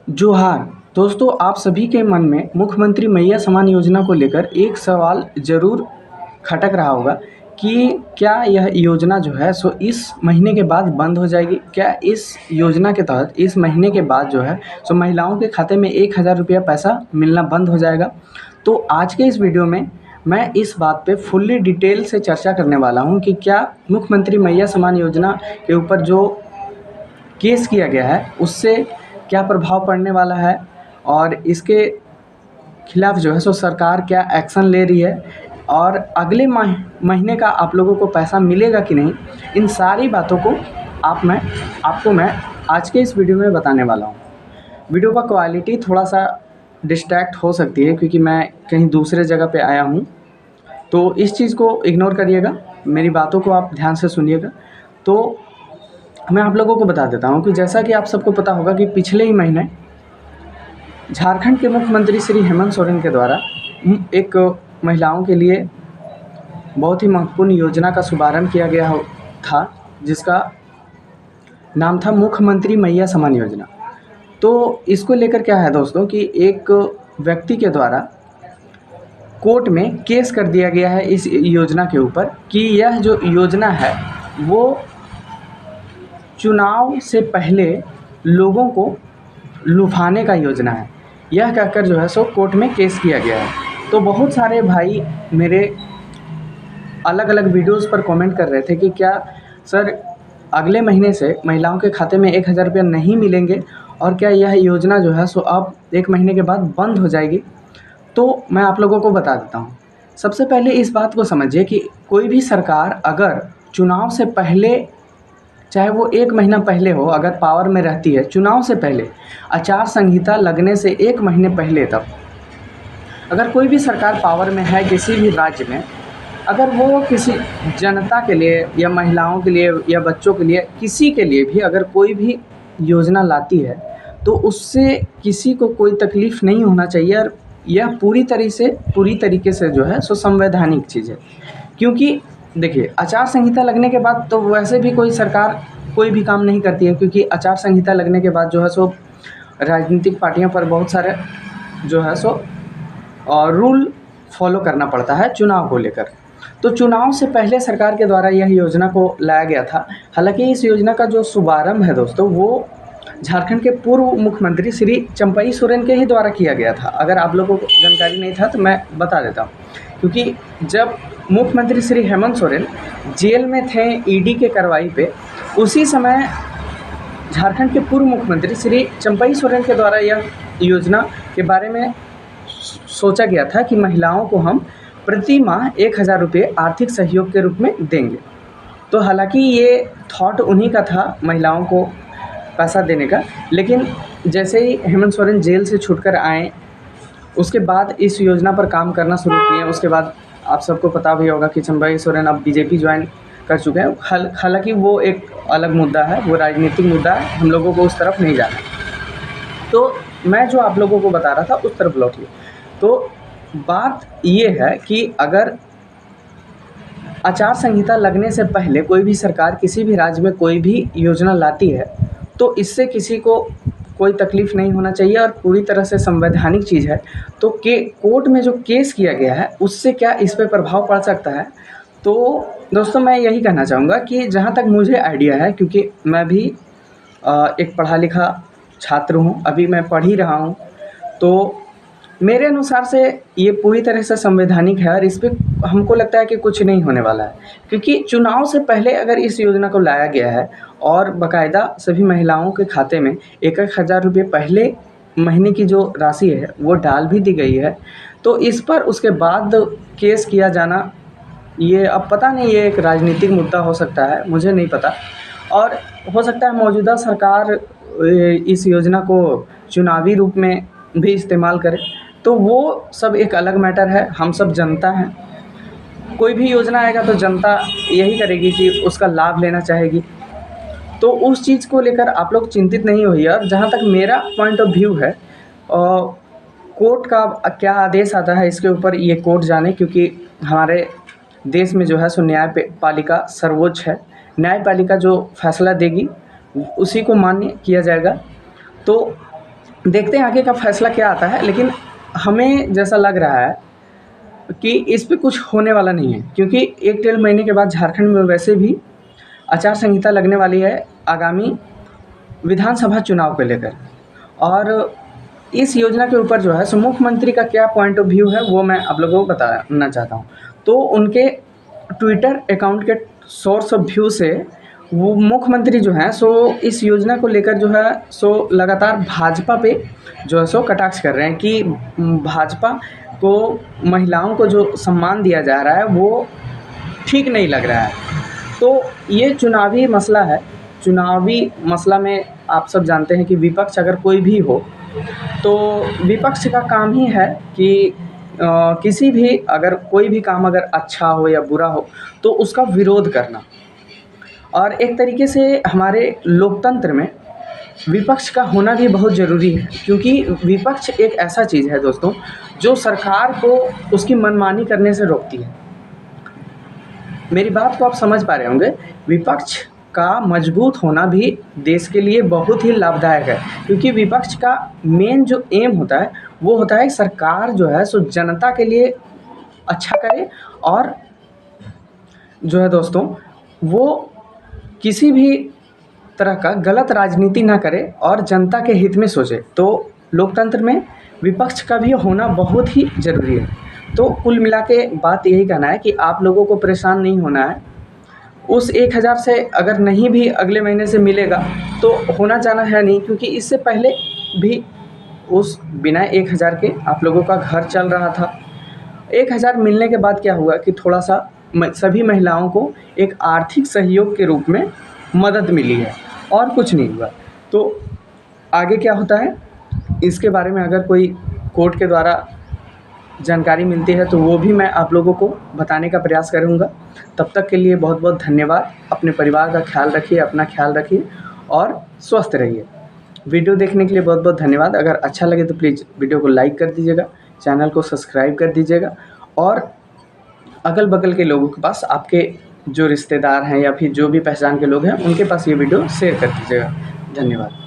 जोहार दोस्तों, आप सभी के मन में मुख्यमंत्री मैया सम्मान योजना को लेकर एक सवाल ज़रूर खटक रहा होगा कि क्या यह योजना जो है सो इस महीने के बाद बंद हो जाएगी। क्या इस योजना के तहत इस महीने के बाद जो है सो महिलाओं के खाते में 1,000 रुपया पैसा मिलना बंद हो जाएगा। तो आज के इस वीडियो में मैं इस बात पे फुल्ली डिटेल से चर्चा करने वाला हूँ कि क्या मुख्यमंत्री मैया सम्मान योजना के ऊपर जो केस किया गया है उससे क्या प्रभाव पड़ने वाला है और इसके खिलाफ जो है सो सरकार क्या एक्शन ले रही है और अगले महीने का आप लोगों को पैसा मिलेगा कि नहीं। इन सारी बातों को आपको मैं आज के इस वीडियो में बताने वाला हूँ। वीडियो का क्वालिटी थोड़ा सा डिस्ट्रैक्ट हो सकती है क्योंकि मैं कहीं दूसरे जगह पे आया हूँ, तो इस चीज़ को इग्नोर करिएगा, मेरी बातों को आप ध्यान से सुनिएगा। तो मैं आप लोगों को बता देता हूँ कि जैसा कि आप सबको पता होगा कि पिछले ही महीने झारखंड के मुख्यमंत्री श्री हेमंत सोरेन के द्वारा एक महिलाओं के लिए बहुत ही महत्वपूर्ण योजना का शुभारंभ किया गया था, जिसका नाम था मुख्यमंत्री मैया सम्मान योजना। तो इसको लेकर क्या है दोस्तों कि एक व्यक्ति के द्वारा कोर्ट में केस कर दिया गया है इस योजना के ऊपर कि यह जो योजना है वो चुनाव से पहले लोगों को लुभाने का योजना है। यह कहकर जो है सो कोर्ट में केस किया गया है। तो बहुत सारे भाई मेरे अलग अलग वीडियोस पर कमेंट कर रहे थे कि क्या सर अगले महीने से महिलाओं के खाते में 1,000 रुपया नहीं मिलेंगे और क्या यह योजना जो है सो अब 1 महीने के बाद बंद हो जाएगी। तो मैं आप लोगों को बता देता हूँ। सबसे पहले इस बात को समझिए कि कोई भी सरकार अगर चुनाव से पहले, चाहे वो 1 महीना पहले हो, अगर पावर में रहती है, चुनाव से पहले आचार संहिता लगने से 1 महीने पहले तक अगर कोई भी सरकार पावर में है किसी भी राज्य में, अगर वो किसी जनता के लिए या महिलाओं के लिए या बच्चों के लिए, किसी के लिए भी अगर कोई भी योजना लाती है तो उससे किसी को कोई तकलीफ़ नहीं होना चाहिए। और यह पूरी तरीके से जो है सो संवैधानिक चीज़ है। क्योंकि देखिए, आचार संहिता लगने के बाद तो वैसे भी कोई सरकार कोई भी काम नहीं करती है, क्योंकि आचार संहिता लगने के बाद जो है सो राजनीतिक पार्टियों पर बहुत सारे जो है सो रूल फॉलो करना पड़ता है चुनाव को लेकर। तो चुनाव से पहले सरकार के द्वारा यह योजना को लाया गया था। हालांकि इस योजना का जो शुभारंभ है दोस्तों वो झारखंड के पूर्व मुख्यमंत्री श्री चंपई सोरेन के ही द्वारा किया गया था। अगर आप लोगों को जानकारी नहीं था तो मैं बता देता हूँ, क्योंकि जब मुख्यमंत्री श्री हेमंत सोरेन जेल में थे ईडी के कार्रवाई पे, उसी समय झारखंड के पूर्व मुख्यमंत्री श्री चंपई सोरेन के द्वारा यह योजना के बारे में सोचा गया था कि महिलाओं को हम प्रति माह 1,000 रुपये आर्थिक सहयोग के रूप में देंगे। तो हालांकि ये थॉट उन्हीं का था महिलाओं को पैसा देने का, लेकिन जैसे ही हेमंत सोरेन जेल से छूटकर आए उसके बाद इस योजना पर काम करना शुरू किए। उसके बाद आप सबको पता भी होगा कि चंपई सोरेन अब बीजेपी ज्वाइन कर चुके हैं। हालांकि वो एक अलग मुद्दा है, वो राजनीतिक मुद्दा है, हम लोगों को उस तरफ नहीं जाना। तो मैं जो आप लोगों को बता रहा था उस तरफ लौटिए। तो बात ये है कि अगर आचार संहिता लगने से पहले कोई भी सरकार किसी भी राज्य में कोई भी योजना लाती है तो इससे किसी को कोई तकलीफ़ नहीं होना चाहिए और पूरी तरह से संवैधानिक चीज़ है। तो कोर्ट में जो केस किया गया है उससे क्या इस पर प्रभाव पड़ सकता है। तो दोस्तों मैं यही कहना चाहूँगा कि जहाँ तक मुझे आइडिया है, क्योंकि मैं भी एक पढ़ा लिखा छात्र हूँ, अभी मैं पढ़ ही रहा हूँ, तो मेरे अनुसार से ये पूरी तरह से संवैधानिक है और इस पर हमको लगता है कि कुछ नहीं होने वाला है। क्योंकि चुनाव से पहले अगर इस योजना को लाया गया है और बाकायदा सभी महिलाओं के खाते में 1,000 रुपये पहले महीने की जो राशि है वो डाल भी दी गई है, तो इस पर उसके बाद केस किया जाना, ये अब पता नहीं, ये एक राजनीतिक मुद्दा हो सकता है, मुझे नहीं पता। और हो सकता है मौजूदा सरकार इस योजना को चुनावी रूप में भी इस्तेमाल करे, तो वो सब एक अलग मैटर है। हम सब जनता हैं, कोई भी योजना आएगा तो जनता यही करेगी कि उसका लाभ लेना चाहेगी। तो उस चीज़ को लेकर आप लोग चिंतित नहीं होइए। और जहाँ तक मेरा पॉइंट ऑफ व्यू है, कोर्ट का क्या आदेश आता है इसके ऊपर ये कोर्ट जाने, क्योंकि हमारे देश में जो है सो न्यायपालिका सर्वोच्च है। न्यायपालिका जो फैसला देगी उसी को मान्य किया जाएगा। तो देखते हैं आगे का फ़ैसला क्या आता है, लेकिन हमें जैसा लग रहा है कि इस पे कुछ होने वाला नहीं है, क्योंकि 1 डेढ़ महीने के बाद झारखंड में वैसे भी आचार संहिता लगने वाली है आगामी विधानसभा चुनाव को लेकर। और इस योजना के ऊपर जो है सो मुख्यमंत्री का क्या पॉइंट ऑफ व्यू है वो मैं आप लोगों को बताना चाहता हूँ। तो उनके ट्विटर अकाउंट के सोर्स ऑफ व्यू से वो मुख्यमंत्री जो हैं सो इस योजना को लेकर जो है सो लगातार भाजपा पे जो है सो कटाक्ष कर रहे हैं कि भाजपा को महिलाओं को जो सम्मान दिया जा रहा है वो ठीक नहीं लग रहा है। तो ये चुनावी मसला है। चुनावी मसला में आप सब जानते हैं कि विपक्ष अगर कोई भी हो तो विपक्ष का काम ही है कि किसी भी अगर कोई भी काम अगर अच्छा हो या बुरा हो तो उसका विरोध करना। और एक तरीके से हमारे लोकतंत्र में विपक्ष का होना भी बहुत ज़रूरी है, क्योंकि विपक्ष एक ऐसा चीज़ है दोस्तों जो सरकार को उसकी मनमानी करने से रोकती है। मेरी बात को आप समझ पा रहे होंगे। विपक्ष का मजबूत होना भी देश के लिए बहुत ही लाभदायक है, क्योंकि विपक्ष का मेन जो एम होता है वो होता है सरकार जो है सो जनता के लिए अच्छा करे, और जो है दोस्तों वो किसी भी तरह का गलत राजनीति ना करे और जनता के हित में सोचे। तो लोकतंत्र में विपक्ष का भी होना बहुत ही ज़रूरी है। तो कुल मिला के बात यही कहना है कि आप लोगों को परेशान नहीं होना है। उस 1000 से अगर नहीं भी अगले महीने से मिलेगा तो होना जाना है नहीं, क्योंकि इससे पहले भी उस बिना 1000 के आप लोगों का घर चल रहा था। 1000 मिलने के बाद क्या हुआ कि थोड़ा सा सभी महिलाओं को एक आर्थिक सहयोग के रूप में मदद मिली है, और कुछ नहीं हुआ। तो आगे क्या होता है इसके बारे में अगर कोई कोर्ट के द्वारा जानकारी मिलती है तो वो भी मैं आप लोगों को बताने का प्रयास करूँगा। तब तक के लिए बहुत बहुत धन्यवाद। अपने परिवार का ख्याल रखिए, अपना ख्याल रखिए और स्वस्थ रहिए। वीडियो देखने के लिए बहुत बहुत धन्यवाद। अगर अच्छा लगे तो प्लीज़ वीडियो को लाइक कर दीजिएगा, चैनल को सब्सक्राइब कर दीजिएगा, और अगल बगल के लोगों के पास, आपके जो रिश्तेदार हैं या फिर जो भी पहचान के लोग हैं उनके पास ये वीडियो शेयर कर दीजिएगा। धन्यवाद।